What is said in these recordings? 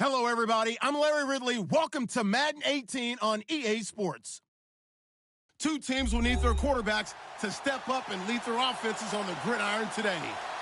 Hello, everybody. I'm Larry Ridley. Welcome to Madden 18 on EA Sports. Two teams will need their quarterbacks to step up and lead their offenses on the gridiron today.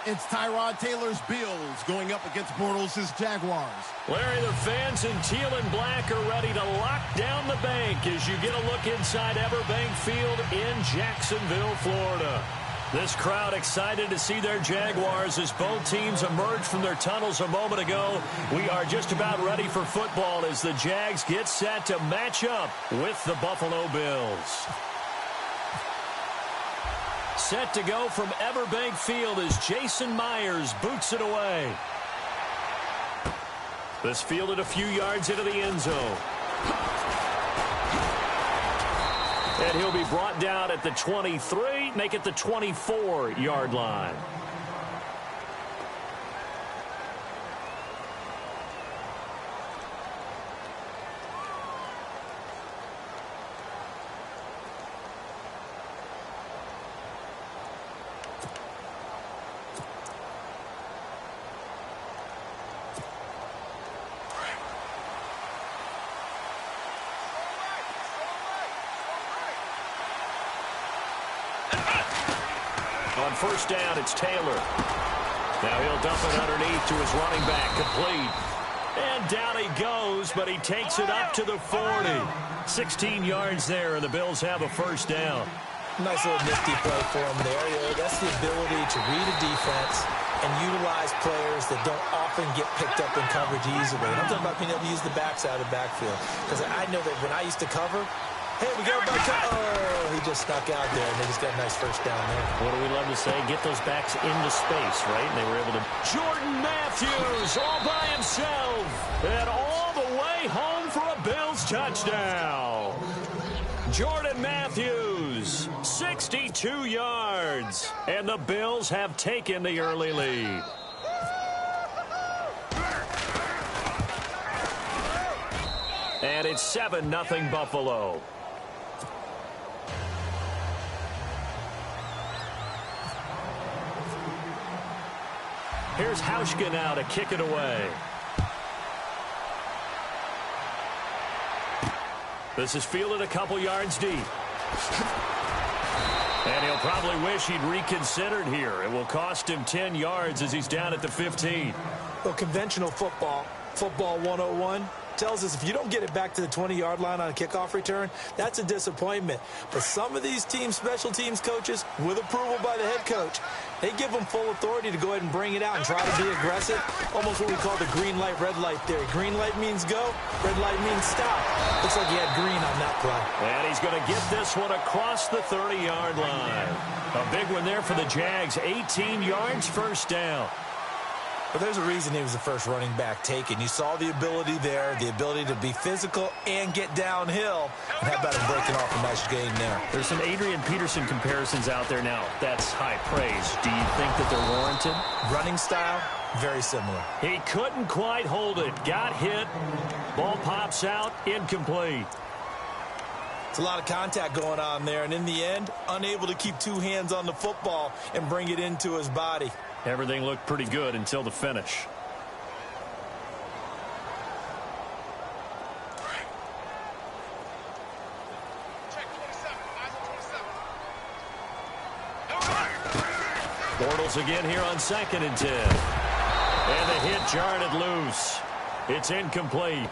It's Tyrod Taylor's Bills going up against Bortles' Jaguars. Larry, the fans in teal and black are ready to lock down the bank as you get a look inside Everbank Field in Jacksonville, Florida. This crowd excited to see their Jaguars as both teams emerged from their tunnels a moment ago. We are just about ready for football as the Jags get set to match up with the Buffalo Bills. Set to go from Everbank Field as Jason Myers boots it away. This fielded a few yards into the end zone. And he'll be brought down at the 23, make it the 24-yard line. On first down, it's Taylor. Now he'll dump it underneath to his running back, complete. And down he goes, but he takes it up to the 40. 16 yards there, and the Bills have a first down. Nice little nifty play for him there. That's the ability to read a defense and utilize players that don't often get picked up in coverage easily. And I'm talking about being able to use the backside of the backfield. Because I know that when I used to cover, hey, we got back. Oh, he just snuck out there, and they just got a nice first down there. What do we love to say? Get those backs into space, right? And they were able to. Jordan Matthews all by himself. And all the way home for a Bills touchdown. Jordan Matthews, 62 yards. And the Bills have taken the early lead. And it's 7-0 Buffalo. Here's Hauschka now to kick it away. This is fielded a couple yards deep. And he'll probably wish he'd reconsidered here. It will cost him 10 yards as he's down at the 15. Well, conventional football 101, tells us if you don't get it back to the 20-yard line on a kickoff return, that's a disappointment. But some of these teams, special teams coaches, with approval by the head coach, they give them full authority to go ahead and bring it out and try to be aggressive. Almost what we call the green light, red light theory. Green light means go, red light means stop. Looks like he had green on that play. And he's going to get this one across the 30-yard line. A big one there for the Jags. 18 yards, first down. But there's a reason he was the first running back taken. You saw the ability there, the ability to be physical and get downhill. And how about him breaking off a nice gain there? There's some Adrian Peterson comparisons out there now. That's high praise. Do you think that they're warranted? Running style, very similar. He couldn't quite hold it. Got hit. Ball pops out. Incomplete. It's a lot of contact going on there. And in the end, unable to keep two hands on the football and bring it into his body. Everything looked pretty good until the finish. Bortles again here on 2nd and 10. And the hit jarred it loose. It's incomplete.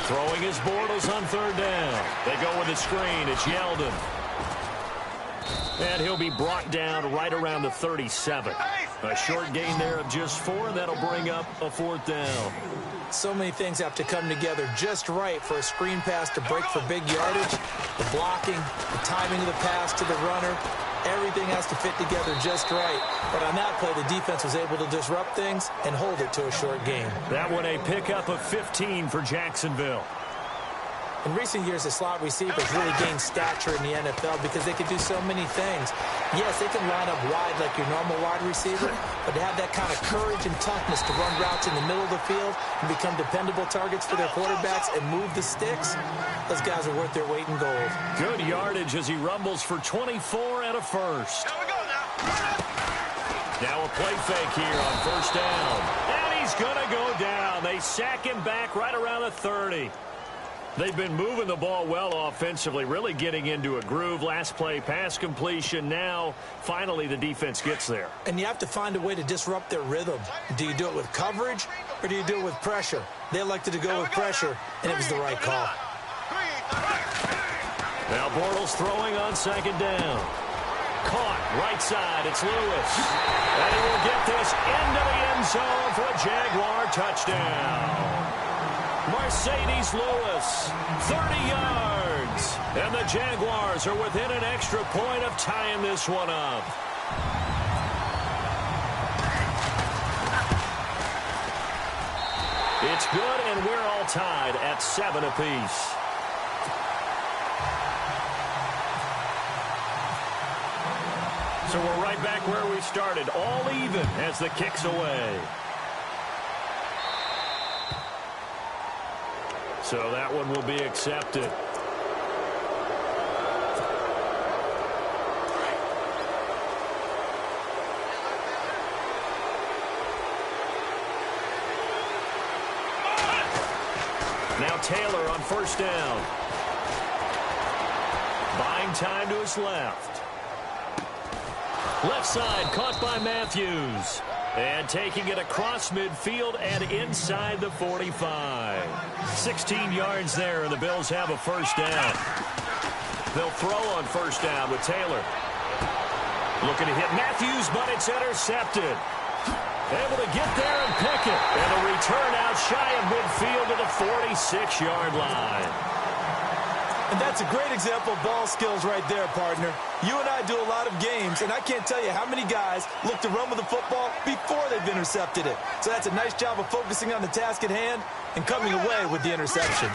Throwing his Bortles on 3rd down. They go with a screen. It's Yeldon. And he'll be brought down right around the 37. A short gain there of just 4, and that'll bring up a 4th down. So many things have to come together just right for a screen pass to break for big yardage. The blocking, the timing of the pass to the runner, everything has to fit together just right. But on that play, the defense was able to disrupt things and hold it to a short gain. That one a pickup of 15 for Jacksonville. In recent years, the slot receivers really gained stature in the NFL because they could do so many things. Yes, they can line up wide like your normal wide receiver, but to have that kind of courage and toughness to run routes in the middle of the field and become dependable targets for their quarterbacks and move the sticks, those guys are worth their weight in gold. Good yardage as he rumbles for 24 and a first. Now a play fake here on first down. And he's going to go down. They sack him back right around the 30. They've been moving the ball well offensively, really getting into a groove. Last play, pass completion. Now, finally, the defense gets there. And you have to find a way to disrupt their rhythm. Do you do it with coverage or do you do it with pressure? They elected to go with pressure, and it was the right call. Now Bortles throwing on second down. Caught right side. It's Lewis. And he will get this into the end zone for a Jaguar touchdown. Mercedes Lewis, 30 yards. And the Jaguars are within an extra point of tying this one up. It's good, and we're all tied at 7 apiece. So we're right back where we started, all even as the kick's away. So that one will be accepted. Now Taylor on first down. Buying time to his left. Left side caught by Matthews. And taking it across midfield and inside the 45. 16 yards there, and the Bills have a first down. They'll throw on first down with Taylor. Looking to hit Matthews, but it's intercepted. Able to get there and pick it. And a return out shy of midfield to the 46-yard line. And that's a great example of ball skills right there, partner. You and I do a lot of games, and I can't tell you how many guys look to run with the football before they've intercepted it. So that's a nice job of focusing on the task at hand and coming away with the interception.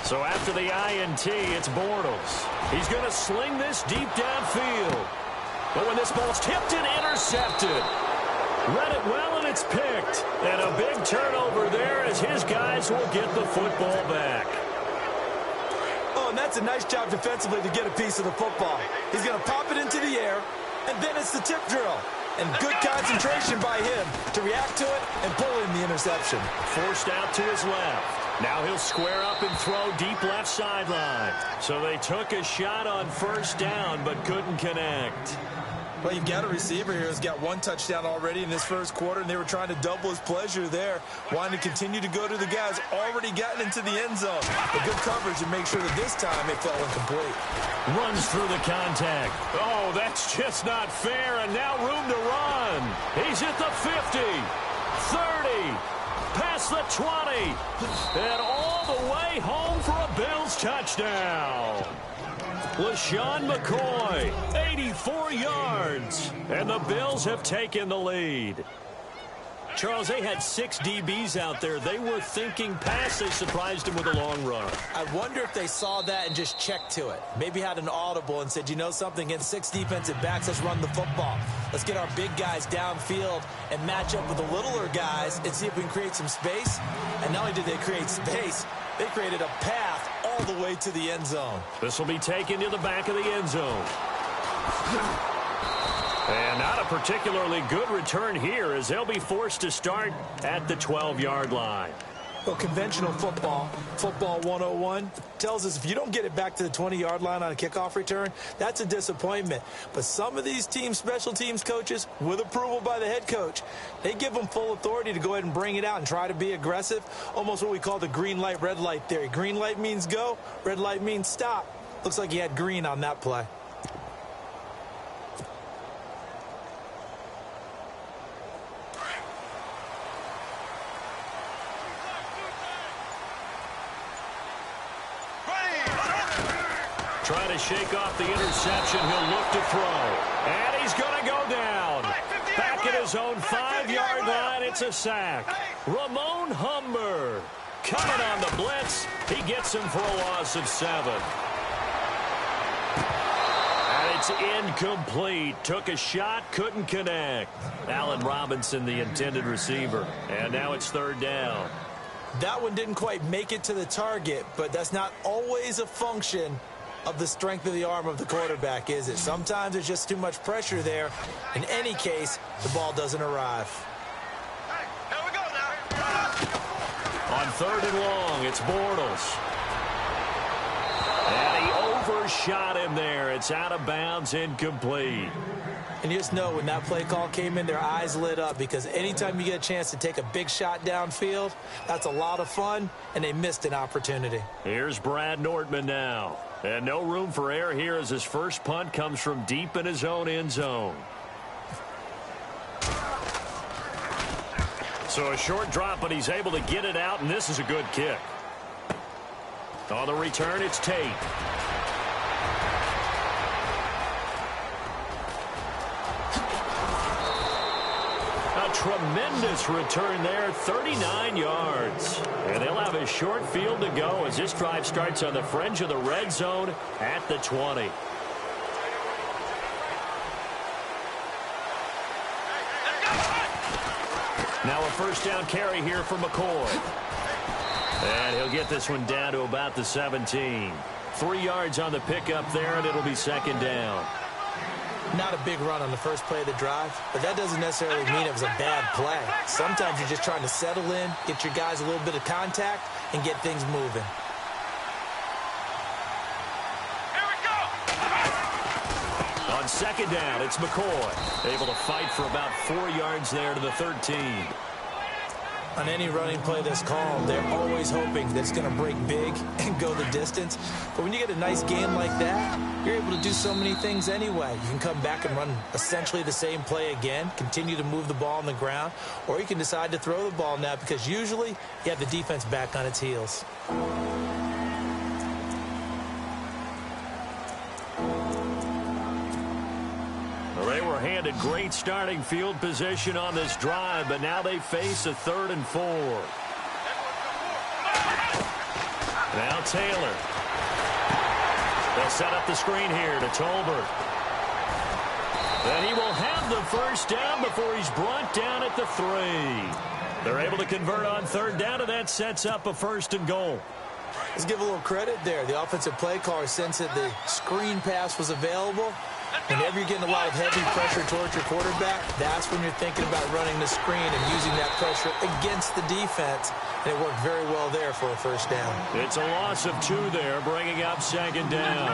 So after the INT, it's Bortles. He's going to sling this deep downfield. But when this ball's tipped and intercepted, read it well, and it's picked. And a big turnover there as his guys will get the football back. And that's a nice job defensively to get a piece of the football. He's going to pop it into the air, and then it's the tip drill. And good concentration by him to react to it and pull in the interception. Forced out to his left. Now he'll square up and throw deep left sideline. So they took a shot on first down but couldn't connect. Well, you've got a receiver here who's got one touchdown already in this first quarter, and they were trying to double his pleasure there, wanting to continue to go to the guys already gotten into the end zone. But good coverage to make sure that this time it fell incomplete. Runs through the contact. Oh, that's just not fair, and now room to run. He's at the 50, 30, past the 20, and all the way home for a Bills touchdown. LaShawn McCoy, 84 yards, and the Bills have taken the lead. Charles, they had 6 DBs out there. They were thinking pass. They surprised him with a long run. I wonder if they saw that and just checked to it. Maybe had an audible and said, you know something, against 6 defensive backs, let's run the football. Let's get our big guys downfield and match up with the littler guys and see if we can create some space. And not only did they create space, they created a path all the way to the end zone. This will be taken to the back of the end zone. And not a particularly good return here as they'll be forced to start at the 12-yard line. Well, conventional football 101, tells us if you don't get it back to the 20-yard line on a kickoff return, that's a disappointment. But some of these team special teams coaches, with approval by the head coach, they give them full authority to go ahead and bring it out and try to be aggressive, almost what we call the green light, red light theory. Green light means go, red light means stop. Looks like he had green on that play. Trying to shake off the interception. He'll look to throw. And he's going to go down. Back at his own 5-yard line, it's a sack. Ramon Humber coming on the blitz. He gets him for a loss of 7. And it's incomplete. Took a shot, couldn't connect. Allen Robinson, the intended receiver. And now it's 3rd down. That one didn't quite make it to the target, but that's not always a function of the strength of the arm of the quarterback, is it? Sometimes there's just too much pressure there. In any case, the ball doesn't arrive. Hey, here we go now. On 3rd and long, it's Bortles. And he overshot him there. It's out of bounds, incomplete. And you just know when that play call came in, their eyes lit up, because anytime you get a chance to take a big shot downfield, that's a lot of fun, and they missed an opportunity. Here's Brad Nortman now. And no room for error here as his first punt comes from deep in his own end zone. So a short drop, but he's able to get it out, and this is a good kick. On the return, it's Tate. Tremendous return there, 39 yards. And they'll have a short field to go as this drive starts on the fringe of the red zone at the 20. Now a first down carry here for McCoy. And he'll get this one down to about the 17. 3 yards on the pickup there, and it'll be 2nd down. Not a big run on the first play of the drive, but that doesn't necessarily mean it was a bad play. Sometimes you're just trying to settle in, get your guys a little bit of contact, and get things moving. Here we go. On 2nd down, it's McCoy. Able to fight for about 4 yards there to the 13. On any running play that's called, they're always hoping that it's going to break big and go the distance. But when you get a nice game like that, you're able to do so many things anyway. You can come back and run essentially the same play again, continue to move the ball on the ground, or you can decide to throw the ball now because usually you have the defense back on its heels. They were handed great starting field position on this drive, but now they face a 3rd and 4. Now Taylor. They'll set up the screen here to Tolbert. And he will have the first down before he's brought down at the 3. They're able to convert on 3rd down, and that sets up a 1st and goal. Let's give a little credit there. The offensive play caller sensed that the screen pass was available. Whenever you're getting a lot of heavy pressure towards your quarterback, that's when you're thinking about running the screen and using that pressure against the defense. And it worked very well there for a 1st down. It's a loss of 2 there, bringing up 2nd down.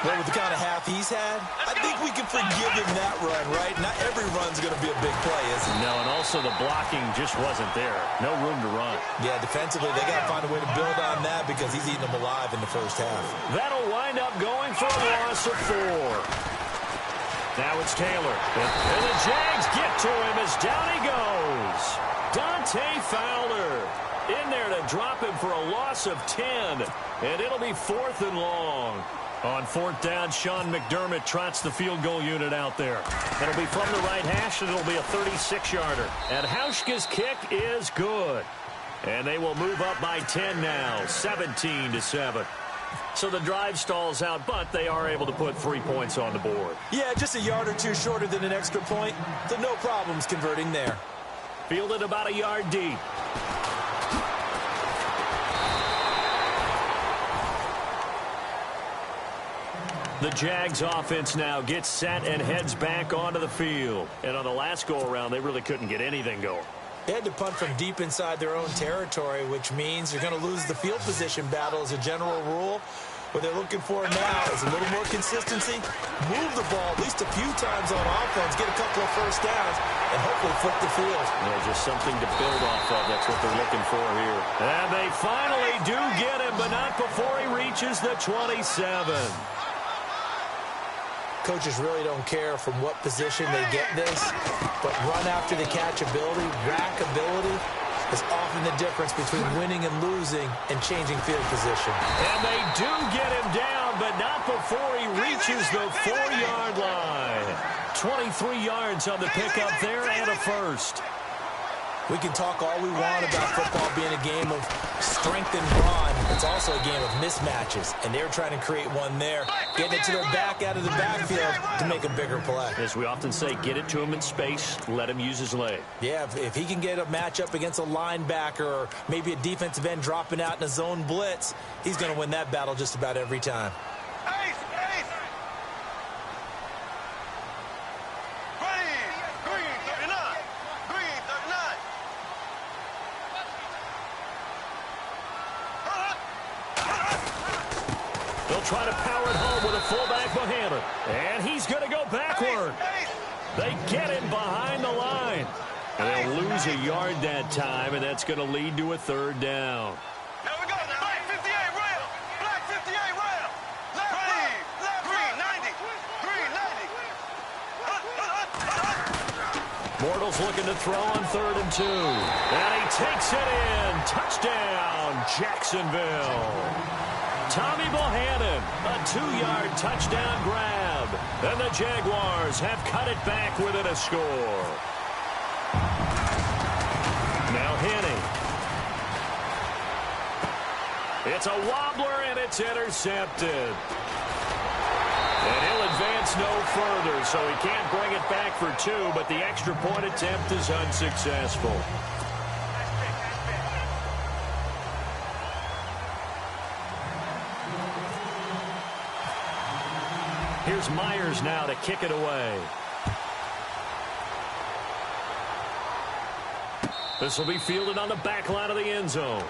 Well, with the kind of half he's had, I think we can forgive him that run, right? Not every run's going to be a big play, is it? No, and also the blocking just wasn't there. No room to run. Yeah, defensively, they got to find a way to build on that because he's eating them alive in the first half. That'll wind up going for a loss of 4. Now it's Taylor. And the Jags get to him as down he goes. Dante Fowler in there to drop him for a loss of 10. And it'll be 4th and long. On 4th down, Sean McDermott trots the field goal unit out there. It'll be from the right hash, and it'll be a 36-yarder. And Hauschka's kick is good. And they will move up by 10 now, 17-7. So the drive stalls out, but they are able to put 3 points on the board. Yeah, just a yard or 2 shorter than an extra point. So no problems converting there. Fielded about a yard deep. The Jags offense now gets set and heads back onto the field. And on the last go-around, they really couldn't get anything going. They had to punt from deep inside their own territory, which means they're going to lose the field position battle as a general rule. What they're looking for now is a little more consistency, move the ball at least a few times on offense, get a couple of 1st downs, and hopefully flip the field. Yeah, just something to build off of. That's what they're looking for here. And they finally do get him, but not before he reaches the 27. Coaches really don't care from what position they get this, but run after the catch ability, rack ability, is often the difference between winning and losing and changing field position. And they do get him down, but not before he reaches the 4-yard line. 23 yards on the pickup there and a 1st. We can talk all we want about football being a game of strength and brawn. It's also a game of mismatches, and they're trying to create one there, getting it to their back out of the backfield to make a bigger play. As we often say, get it to him in space, let him use his leg. Yeah, if he can get a matchup against a linebacker or maybe a defensive end dropping out in a zone blitz, he's going to win that battle just about every time. Try to power it home with a fullback behind him. And he's going to go backward. They get him behind the line. And they'll lose a yard that time, and that's going to lead to a third down. Here we go now. Black 58 rail. Black 58 rail. Left, green 90. Green 90. Bortles looking to throw on 3rd and 2. And he takes it in. Touchdown, Jacksonville. Tommy Bohannon, a 2-yard touchdown grab. And the Jaguars have cut it back within a score. Now Henning. It's a wobbler, and it's intercepted. And he'll advance no further, so he can't bring it back for 2, but the extra point attempt is unsuccessful. Here's Myers now to kick it away. This will be fielded on the back line of the end zone.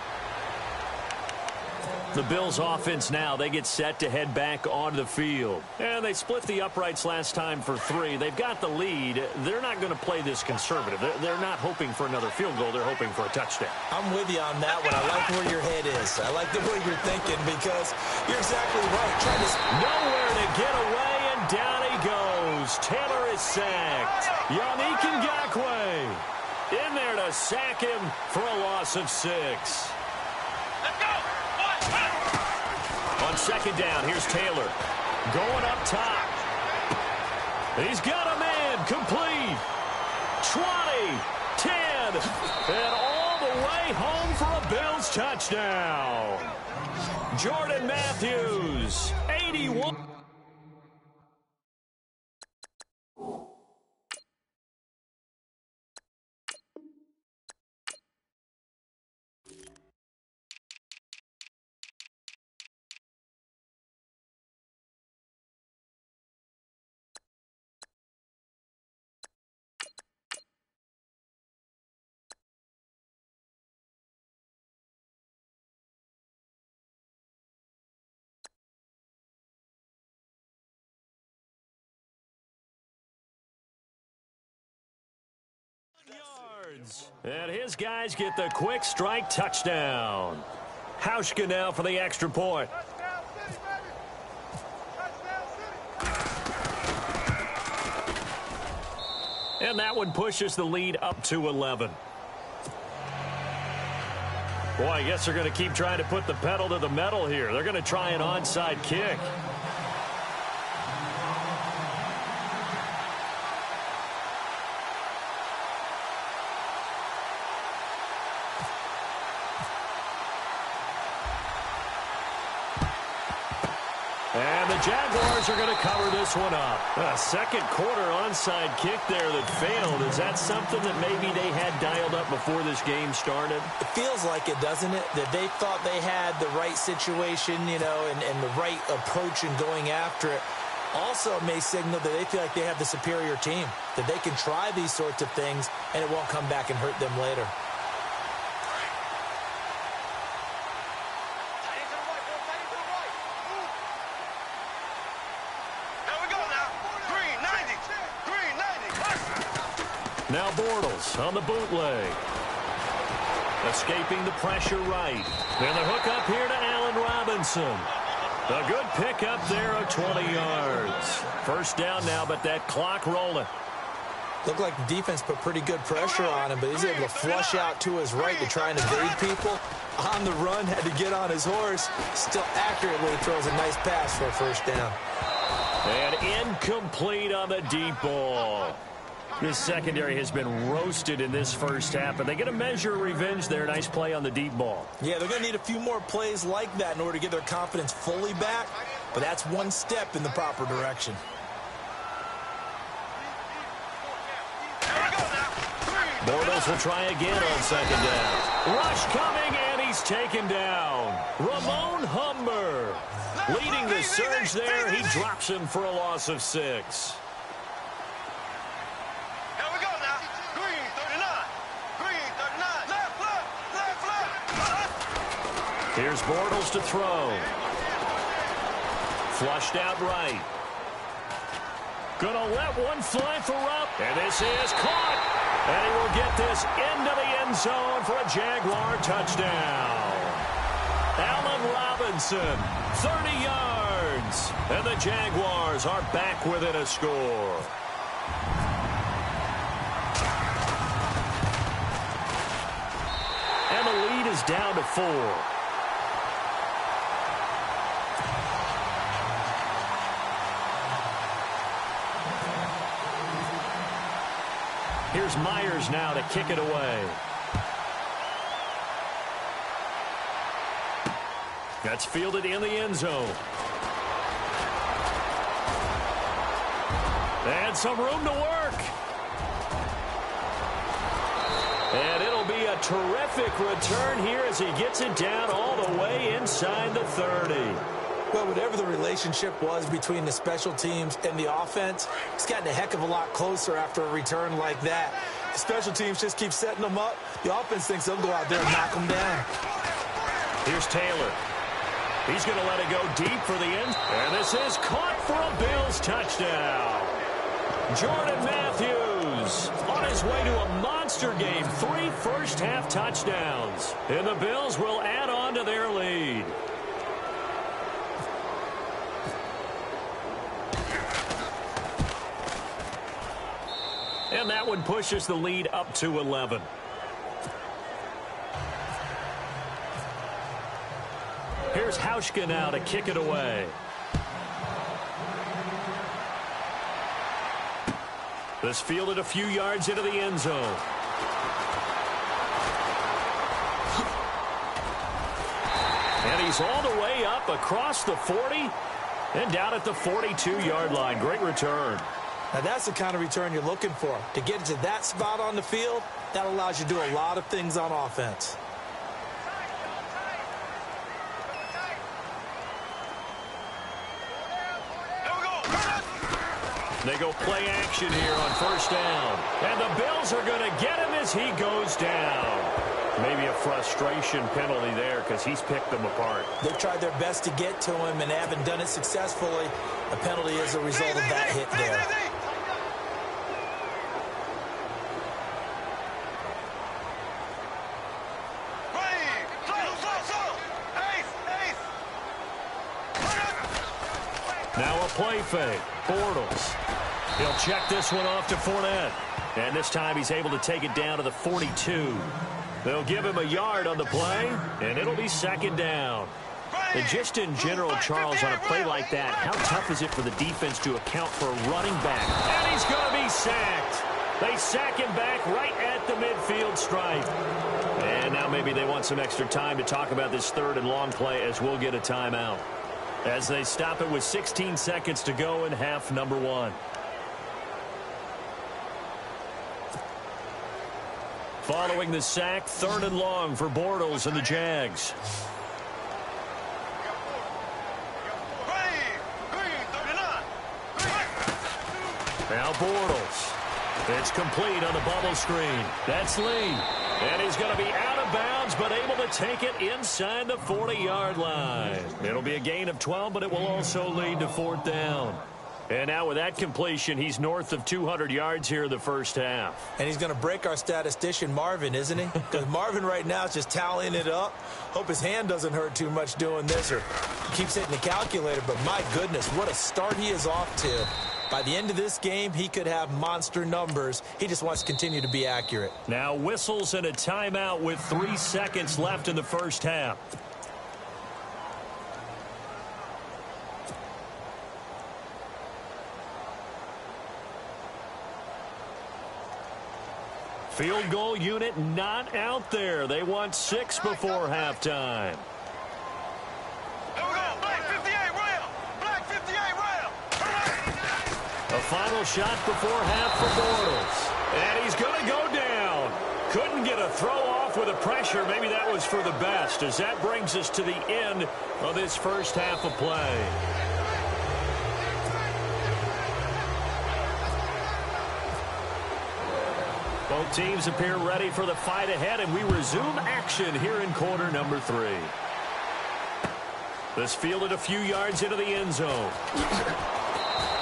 The Bills offense now, they get set to head back onto the field. And they split the uprights last time for 3. They've got the lead. They're not going to play this conservative. They're not hoping for another field goal. They're hoping for a touchdown. I'm with you on that one. I like where your head is. I like the way you're thinking because you're exactly right. Trying to nowhere to get away, and down he goes. Taylor is sacked. Yannick Ngakoue in there to sack him for a loss of 6. Let's go. On 2nd down, here's Taylor. Going up top. He's got a man. Complete. 20, 10, and all the way home for a Bills touchdown. Jordan Matthews, 81. Yards. And his guys get the quick strike touchdown. Hauschka now for the extra point. And that one pushes the lead up to 11. Boy, I guess they're going to keep trying to put the pedal to the metal here. They're going to try an onside kick. And the Jaguars are going to cover this one up. A second quarter onside kick there that failed. Is that something that maybe they had dialed up before this game started? It feels like it, doesn't it? That they thought they had the right situation, you know, and the right approach in going after it. Also may signal that they feel like they have the superior team, that they can try these sorts of things and it won't come back and hurt them later. Now Bortles on the bootleg. Escaping the pressure right. And the hook up here to Allen Robinson. A good pickup there of 20 yards. First down now, but that clock rolling. Looked like the defense put pretty good pressure on him, but he's able to flush out to his right to try and evade people. On the run, had to get on his horse. Still accurately throws a nice pass for a first down. And incomplete on the deep ball. This secondary has been roasted in this first half, but they get a measure of revenge there. Nice play on the deep ball. Yeah, they're going to need a few more plays like that in order to get their confidence fully back, but that's one step in the proper direction. Bortles will try again on second down. Rush coming, and he's taken down. Ramon Humber leading the surge there. He drops him for a loss of 6. Here's Bortles to throw. Flushed out right. Gonna let one fly for Rupp. And this is caught. And he will get this into the end zone for a Jaguar touchdown. Allen Robinson, 30 yards. And the Jaguars are back within a score. And the lead is down to 4. Here's Myers now to kick it away. That's fielded in the end zone. And some room to work. And it'll be a terrific return here as he gets it down all the way inside the 30. Well, whatever the relationship was between the special teams and the offense, it's gotten a heck of a lot closer after a return like that. The special teams just keep setting them up. The offense thinks they'll go out there and knock them down. Here's Taylor. He's going to let it go deep for the end. And this is caught for a Bills touchdown. Jordan Matthews on his way to a monster game. 3 first-half touchdowns. And the Bills will add on to their lead. And that one pushes the lead up to 11. Here's Hauschka now to kick it away. This fielded a few yards into the end zone. And he's all the way up across the 40 and down at the 42-yard line. Great return. Now, that's the kind of return you're looking for. To get to that spot on the field, that allows you to do a lot of things on offense. They go play action here on first down. And the Bills are going to get him as he goes down. Maybe a frustration penalty there because he's picked them apart. They've tried their best to get to him and haven't done it successfully. A penalty is a result of that hit there. Now a play fake. Bortles. He'll check this one off to Fournette. And this time he's able to take it down to the 42. They'll give him a yard on the play, and it'll be second down. And just in general, Charles, on a play like that, how tough is it for the defense to account for a running back? And he's going to be sacked. They sack him back right at the midfield stripe. And now maybe they want some extra time to talk about this third and long play as we'll get a timeout. As they stop it with 16 seconds to go in half number 1. Following the sack, third and long for Bortles and the Jags. Now Bortles. It's complete on the bubble screen. That's Lee. And he's going to be out of bounds, but able to take it inside the 40-yard line. It'll be a gain of 12, but it will also lead to fourth down. And now with that completion, he's north of 200 yards here in the first half. And he's going to break our statistician, Marvin, isn't he? Because Marvin right now is just tallying it up. Hope his hand doesn't hurt too much doing this, or keeps hitting the calculator. But my goodness, what a start he is off to. By the end of this game, he could have monster numbers. He just wants to continue to be accurate. Now whistles and a timeout with 3 seconds left in the first half. Field goal unit not out there. They want 6 before halftime. Here we go. Black 58 rail. Black 58 rail. A final shot before half for Bortles. And he's going to go down. Couldn't get a throw off with the pressure. Maybe that was for the best, as that brings us to the end of this first half of play. Both teams appear ready for the fight ahead, and we resume action here in quarter number 3. This fielded a few yards into the end zone.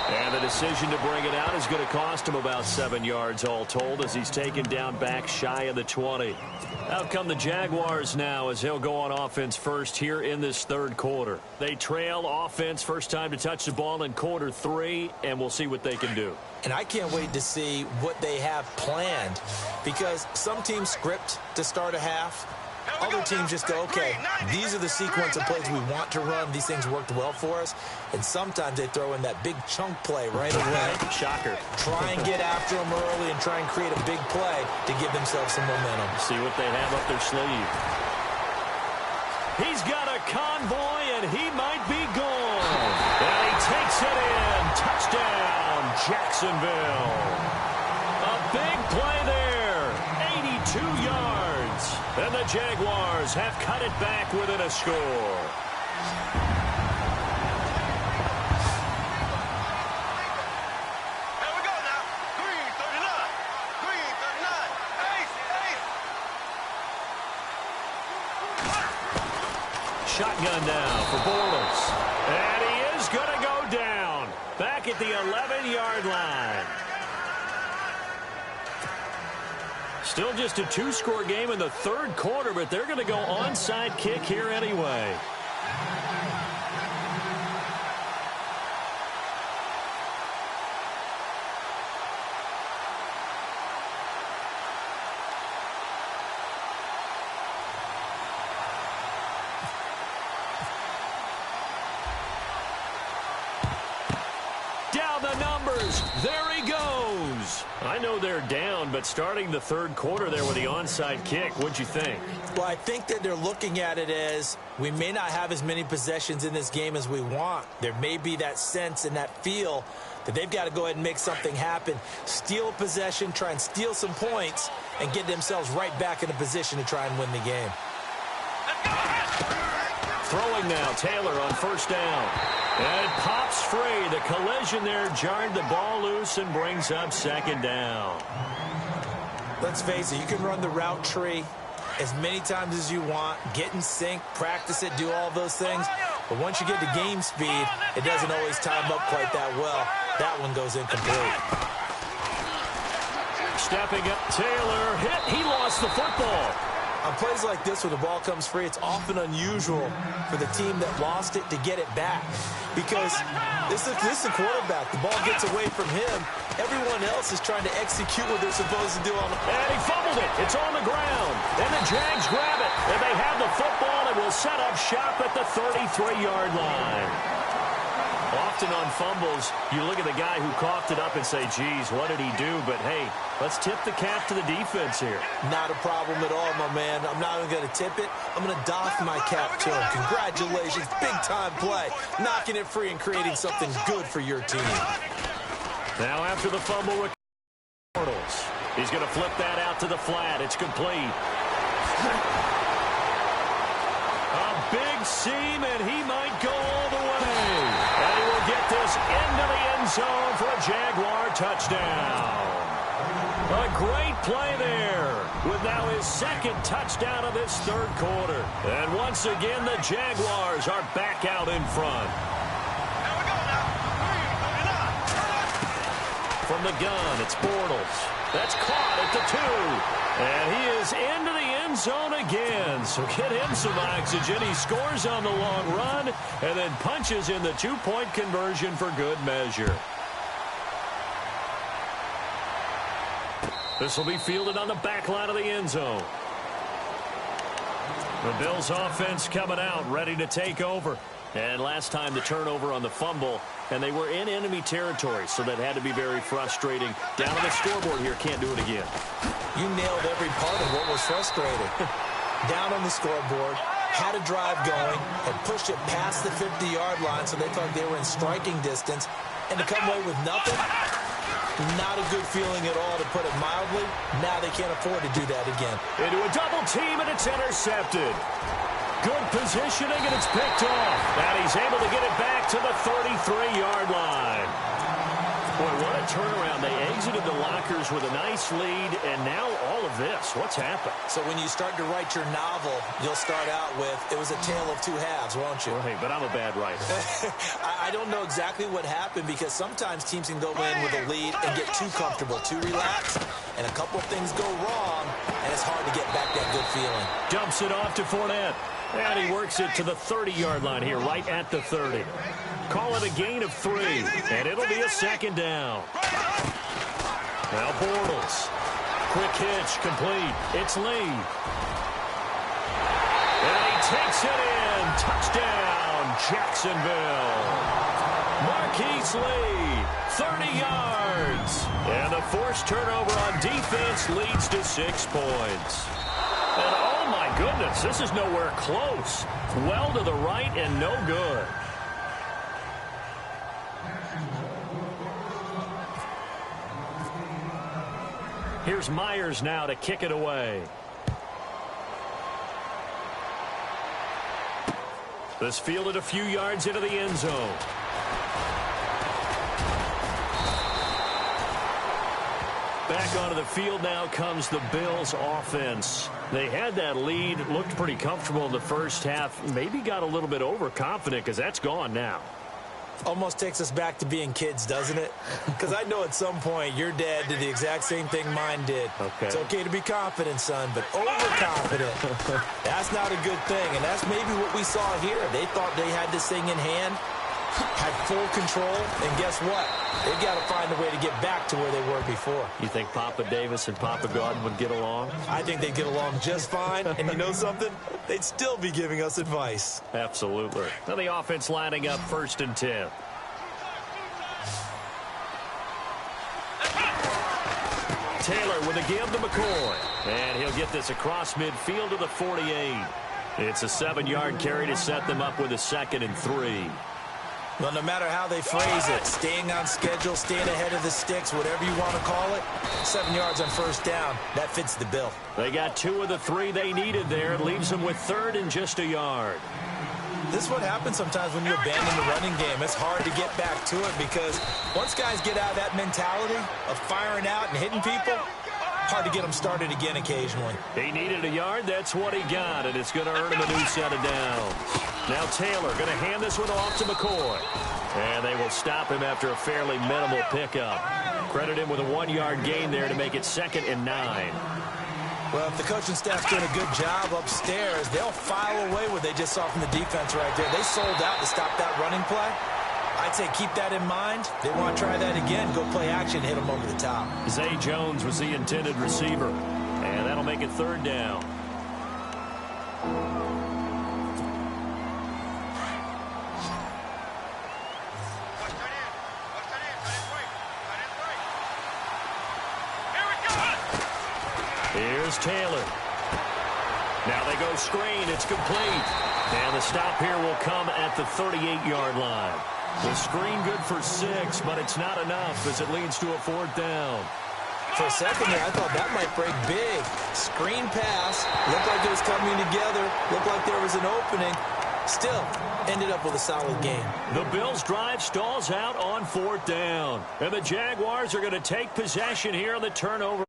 And the decision to bring it out is going to cost him about 7 yards all told, as he's taken down back shy of the 20. Out come the Jaguars now, as he'll go on offense first here in this third quarter. They trail offense, first time to touch the ball in quarter 3, and we'll see what they can do. And I can't wait to see what they have planned, because some teams script to start a half. Other teams just go, okay, these are the sequence of plays we want to run. These things worked well for us. And sometimes they throw in that big chunk play right away. Shocker. Try and get after them early and try and create a big play to give themselves some momentum. See what they have up their sleeve. He's got a convoy, and he might be gone. And he takes it in. Touchdown, Jacksonville. A big play there. 82 yards. And the Jaguars have cut it back within a score. Here we go now. Green 39. Green 39. Ace, ace. Shotgun now for Bortles. And he is going to go down. Back at the 11-yard line. Still just a 2-score game in the third quarter, but they're going to go onside kick here anyway. Down the numbers. There he goes. I know they're down, but starting the third quarter there with the onside kick, what'd you think? Well, I think that they're looking at it as we may not have as many possessions in this game as we want. There may be that sense and that feel that they've got to go ahead and make something happen. Steal a possession, try and steal some points, and get themselves right back in a position to try and win the game. Throwing now, Taylor on first down. And it pops free. The collision there jarred the ball loose and brings up second down. Let's face it, you can run the route tree as many times as you want, get in sync, practice it, do all those things. But once you get to game speed, it doesn't always time up quite that well. That one goes incomplete. Stepping up, Taylor hit. He lost the football. On plays like this, when the ball comes free, it's often unusual for the team that lost it to get it back. Because this is the quarterback. The ball gets away from him. Everyone else is trying to execute what they're supposed to do on the ball. And he fumbled it. It's on the ground. And the Jags grab it. And they have the football and will set up shop at the 33-yard line. Often on fumbles, you look at the guy who coughed it up and say, geez, what did he do? But, hey, let's tip the cap to the defense here. Not a problem at all, my man. I'm not even going to tip it. I'm going to doff my cap to him. Congratulations. Big-time play. Knocking it free and creating something good for your team. Now after the fumble, he's going to flip that out to the flat. It's complete. A big seam, and he might go all the way. And he will get this into the end zone for a Jaguar touchdown. A great play there with now his second touchdown of this third quarter. And once again, the Jaguars are back out in front. Here we go now. Green 39. From the gun, it's Bortles. That's caught at the 2. And he is into the end zone again. So get him some oxygen. He scores on the long run and then punches in the 2-point conversion for good measure. This will be fielded on the back line of the end zone. The Bills offense coming out, ready to take over. And last time the turnover on the fumble, and they were in enemy territory, so that had to be very frustrating. Down on the scoreboard here, can't do it again. You nailed every part of what was frustrating. Down on the scoreboard, had a drive going, had pushed it past the 50-yard line, so they thought they were in striking distance, and to come away with nothing, not a good feeling at all, to put it mildly. Now they can't afford to do that again. Into a double team, and it's intercepted. Good positioning, and it's picked off. And he's able to get it back to the 33-yard line. Boy, what a turnaround. They exited the lockers with a nice lead, and now all of this. What's happened? So when you start to write your novel, you'll start out with, it was a tale of two halves, won't you? Right, but I'm a bad writer. I don't know exactly what happened, because sometimes teams can go in with a lead and get too comfortable, too relaxed, and a couple of things go wrong, and it's hard to get back that good feeling. Dumps it off to Fournette. And he works it to the 30-yard line here, right at the 30. Call it a gain of 3, and it'll be a second down. Now Bortles. Quick hitch, complete. It's Lee. And he takes it in. Touchdown, Jacksonville. Marquise Lee, 30 yards. And the forced turnover on defense leads to 6 points. And oh my goodness, this is nowhere close. Well to the right and no good. Here's Myers now to kick it away. This fielded a few yards into the end zone. Back onto the field now comes the Bills offense. They had that lead, looked pretty comfortable in the first half, maybe got a little bit overconfident because that's gone now. Almost takes us back to being kids, doesn't it? Because I know at some point your dad did the exact same thing mine did. Okay. It's okay to be confident, son, but overconfident. That's not a good thing, and that's maybe what we saw here. They thought they had this thing in hand, had full control, and guess what? They've got to find a way to get back to where they were before. You think Papa Davis and Papa Gordon would get along? I think they'd get along just fine, and you know something? They'd still be giving us advice. Absolutely. Now the offense lining up 1st and 10. Taylor with a give to McCoy. And he'll get this across midfield to the 48. It's a 7-yard carry to set them up with a 2nd and 3. Well, no matter how they phrase it, staying on schedule, staying ahead of the sticks, whatever you want to call it, 7 yards on 1st down, that fits the bill. They got 2 of the 3 they needed there. It leaves them with 3rd and just a yard. This is what happens sometimes when you abandon the running game. It's hard to get back to it because once guys get out of that mentality of firing out and hitting people, hard to get them started again occasionally. He needed a yard. That's what he got, and it's going to earn him a new set of downs. Now Taylor going to hand this one off to McCoy. And they will stop him after a fairly minimal pickup. Credit him with a 1-yard gain there to make it 2nd and 9. Well, if the coaching staff's doing a good job upstairs, they'll file away what they just saw from the defense right there. They sold out to stop that running play. I'd say keep that in mind. They want to try that again, go play action, hit them over the top. Zay Jones was the intended receiver. And that'll make it 3rd down. Here's Taylor. Now they go screen. It's complete. And the stop here will come at the 38-yard line. The screen good for 6, but it's not enough as it leads to a 4th down. For a second there, I thought that might break big. Screen pass. Looked like it was coming together. Looked like there was an opening. Still, ended up with a solid game. The Bills' drive stalls out on 4th down. And the Jaguars are going to take possession here on the turnover.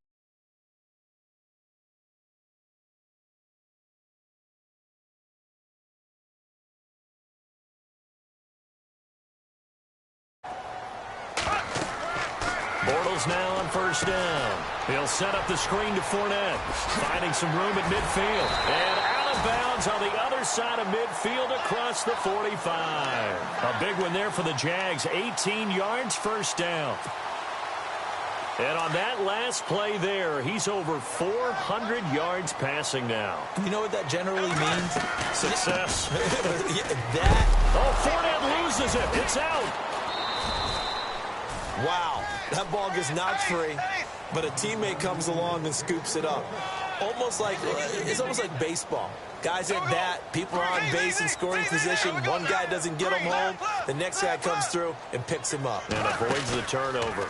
Bortles now on 1st down. He'll set up the screen to Fournette. Finding some room at midfield. And out of bounds on the other side of midfield across the 45. A big one there for the Jags. 18 yards, 1st down. And on that last play there, he's over 400 yards passing now. You know what that generally means? Success. That Oh, Fournette loses it. It's out. Wow, that ball gets knocked free, but a teammate comes along and scoops it up. It's almost like baseball. Guys at bat, people are on base in scoring position. One guy doesn't get him home. The next guy comes through and picks him up. And avoids the turnover.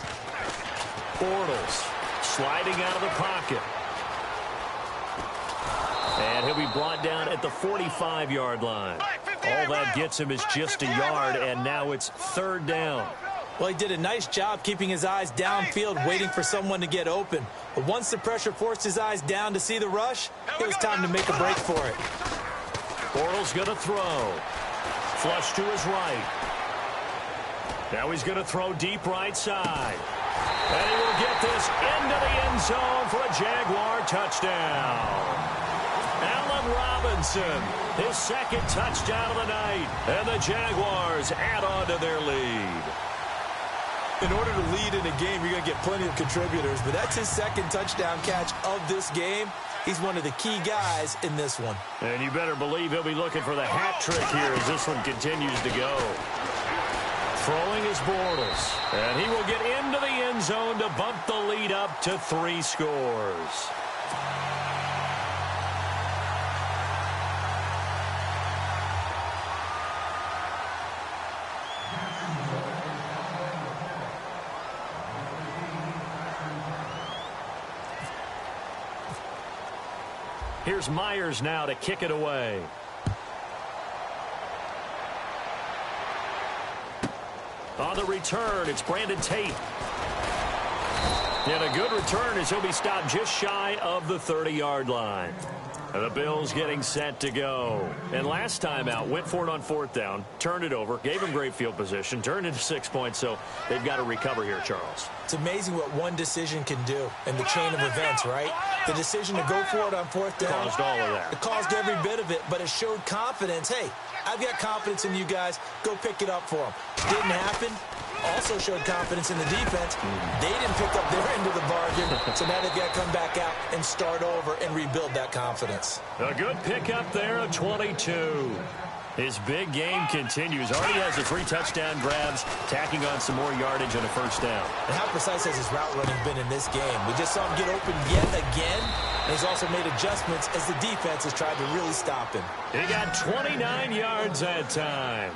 Bortles sliding out of the pocket. And he'll be brought down at the 45-yard line. All that gets him is just a yard, and now it's third down. Well, he did a nice job keeping his eyes downfield, waiting for someone to get open. But once the pressure forced his eyes down to see the rush, it was time to make a break for it. Bortles going to throw. Flush to his right. Now he's going to throw deep right side. And he will get this into the end zone for a Jaguar touchdown. Allen Robinson, his second touchdown of the night. And the Jaguars add on to their lead. In order to lead in a game, you're going to get plenty of contributors, but that's his second touchdown catch of this game. He's one of the key guys in this one. And you better believe he'll be looking for the hat trick here as this one continues to go. Throwing is Bortles, and he will get into the end zone to bump the lead up to 3 scores. Here's Myers now to kick it away. On the return, it's Brandon Tate. And a good return as he'll be stopped just shy of the 30-yard line. And the Bills getting set to go. And last time out, went for it on 4th down, turned it over, gave him great field position, turned into 6 points, so they've got to recover here, Charles. It's amazing what one decision can do in the chain of events, right? The decision to go for it on 4th down. Caused all of that. It caused every bit of it, but it showed confidence. Hey, I've got confidence in you guys. Go pick it up for them. Didn't happen. Also showed confidence in the defense. They didn't pick up their end of the bargain, so now they've got to come back out and start over and rebuild that confidence. A good pickup there of 22. His big game continues. Already has the 3 touchdown grabs, tacking on some more yardage and a first down. And how precise has his route running been in this game? We just saw him get open yet again, and he's also made adjustments as the defense has tried to really stop him. He got 29 yards that time.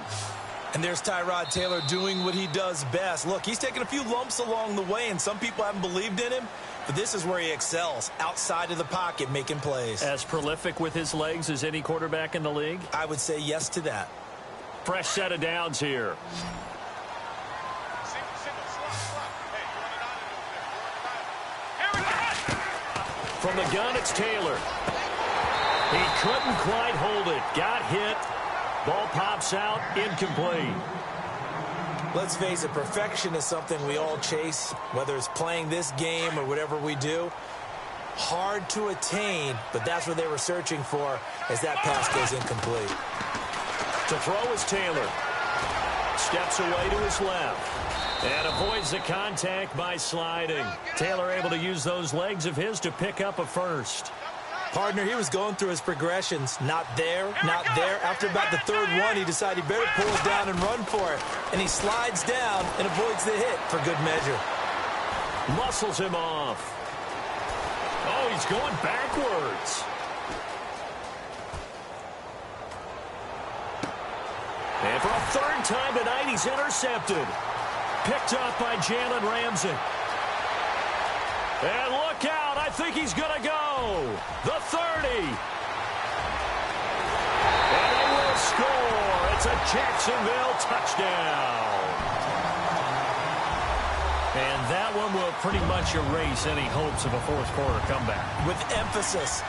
And there's Tyrod Taylor doing what he does best. Look, he's taken a few lumps along the way, and some people haven't believed in him. But this is where he excels, outside of the pocket, making plays. As prolific with his legs as any quarterback in the league? I would say yes to that. Fresh set of downs here. From the gun, it's Taylor. He couldn't quite hold it. Got hit. Ball pops out, incomplete. Let's face it, perfection is something we all chase, whether it's playing this game or whatever we do. Hard to attain, but that's what they were searching for as that pass goes incomplete. To throw is Taylor. Steps away to his left. And avoids the contact by sliding. Taylor able to use those legs of his to pick up a first. Partner, he was going through his progressions. Not there, not there. After about the 3rd one, he decided he better pull it down and run for it. And he slides down and avoids the hit for good measure. Muscles him off. Oh, he's going backwards. And for a 3rd time tonight, he's intercepted. Picked up by Jalen Ramsey. And look out, I think he's going to go. The 30. And they will score. It's a Jacksonville touchdown. And that one will pretty much erase any hopes of a 4th quarter comeback. With emphasis.